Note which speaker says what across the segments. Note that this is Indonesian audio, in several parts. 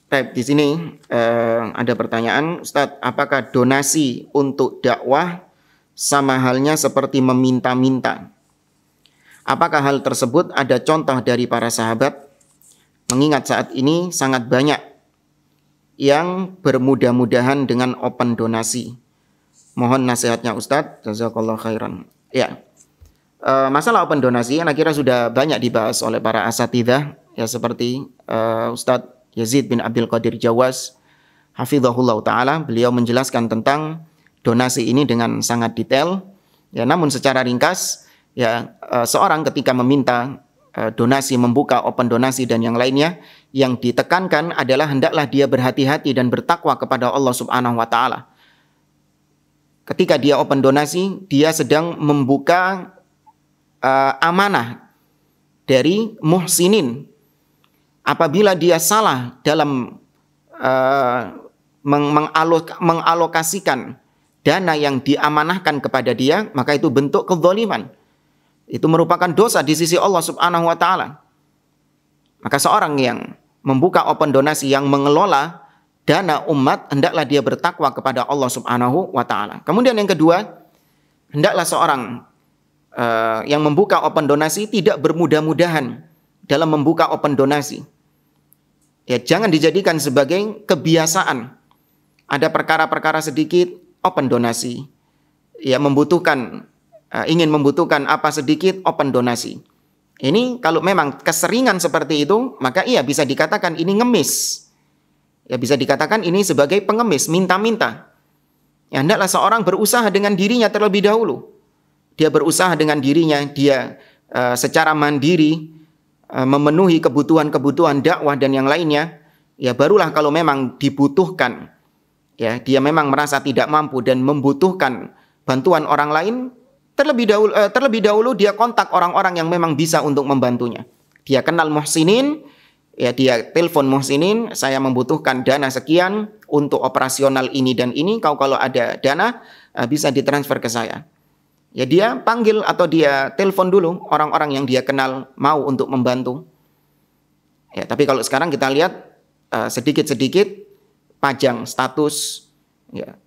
Speaker 1: Baik, di sini ada pertanyaan, Ustadz, apakah donasi untuk dakwah sama halnya seperti meminta-minta? Apakah hal tersebut ada contoh dari para sahabat? Mengingat saat ini sangat banyak yang bermudah-mudahan dengan open donasi. Mohon nasihatnya Ustadz, jazakallahu khairan. Ya, masalah open donasi yang kira sudah banyak dibahas oleh para asatidzah, ya seperti Ustadz Yazid bin Abdul Qadir Jawas, hafizahullah ta'ala, beliau menjelaskan tentang donasi ini dengan sangat detail. Ya, namun secara ringkas, ya seorang ketika meminta donasi, membuka open donasi dan yang lainnya, yang ditekankan adalah hendaklah dia berhati-hati dan bertakwa kepada Allah Subhanahu wa ta'ala. Ketika dia open donasi, dia sedang membuka amanah dari muhsinin. Apabila dia salah dalam mengalokasikan dana yang diamanahkan kepada dia, maka itu bentuk kezaliman. Itu merupakan dosa di sisi Allah Subhanahu wa ta'ala. Maka seorang yang membuka open donasi, yang mengelola dana umat, hendaklah dia bertakwa kepada Allah Subhanahu wa ta'ala. Kemudian yang kedua, hendaklah seorang yang membuka open donasi tidak bermudah-mudahan dalam membuka open donasi. Ya, jangan dijadikan sebagai kebiasaan. Ada perkara-perkara sedikit open donasi. Ya, ingin membutuhkan apa sedikit open donasi. Ini kalau memang keseringan seperti itu, maka iya bisa dikatakan ini ngemis. Ya, bisa dikatakan ini sebagai pengemis, minta-minta. Ya, hendaklah seorang berusaha dengan dirinya terlebih dahulu. Dia berusaha dengan dirinya, dia secara mandiri memenuhi kebutuhan-kebutuhan dakwah dan yang lainnya, ya barulah kalau memang dibutuhkan, ya dia memang merasa tidak mampu dan membutuhkan bantuan orang lain, terlebih dahulu dia kontak orang-orang yang memang bisa untuk membantunya. Dia kenal muhsinin, ya dia telepon muhsinin, saya membutuhkan dana sekian untuk operasional ini dan ini, kau kalau ada dana bisa ditransfer ke saya. Ya dia panggil atau dia telepon dulu orang-orang yang dia kenal mau untuk membantu. Ya, tapi kalau sekarang kita lihat sedikit-sedikit pajang status, ya,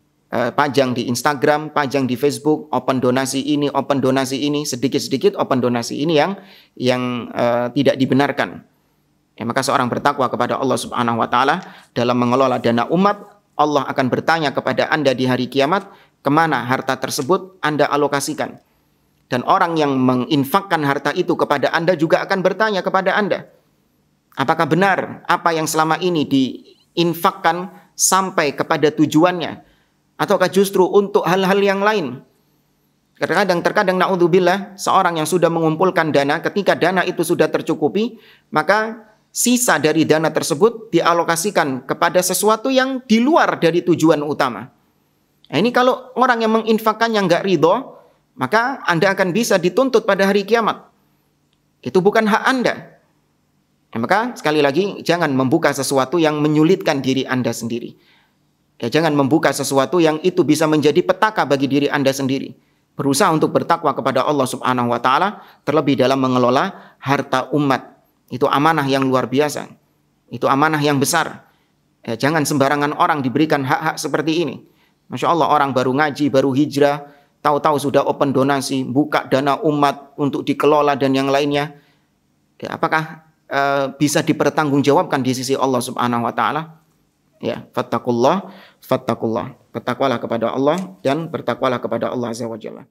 Speaker 1: pajang di Instagram, pajang di Facebook, open donasi ini, sedikit-sedikit open donasi ini yang tidak dibenarkan. Ya, maka seorang bertakwa kepada Allah Subhanahu wa ta'ala dalam mengelola dana umat, Allah akan bertanya kepada Anda di hari kiamat, kemana harta tersebut Anda alokasikan. Dan orang yang menginfakkan harta itu kepada Anda juga akan bertanya kepada Anda, apakah benar apa yang selama ini diinfakkan sampai kepada tujuannya, ataukah justru untuk hal-hal yang lain. Terkadang na'udzubillah, seorang yang sudah mengumpulkan dana, ketika dana itu sudah tercukupi, maka sisa dari dana tersebut dialokasikan kepada sesuatu yang di luar dari tujuan utama. Nah, ini kalau orang yang menginfakkannya nggak ridho, maka Anda akan bisa dituntut pada hari kiamat. Itu bukan hak Anda. Ya, maka sekali lagi jangan membuka sesuatu yang menyulitkan diri Anda sendiri. Ya, jangan membuka sesuatu yang itu bisa menjadi petaka bagi diri Anda sendiri. Berusaha untuk bertakwa kepada Allah Subhanahu wa ta'ala, terlebih dalam mengelola harta umat. Itu amanah yang luar biasa. Itu amanah yang besar. Ya, jangan sembarangan orang diberikan hak-hak seperti ini. Masya Allah, orang baru ngaji, baru hijrah, tahu-tahu sudah open donasi, buka dana umat untuk dikelola dan yang lainnya. Ya, apakah bisa dipertanggungjawabkan di sisi Allah Subhanahu wa ta'ala? Ya, fattakullah. Bertakwalah kepada Allah dan bertakwalah kepada Allah Azza wa Jalla.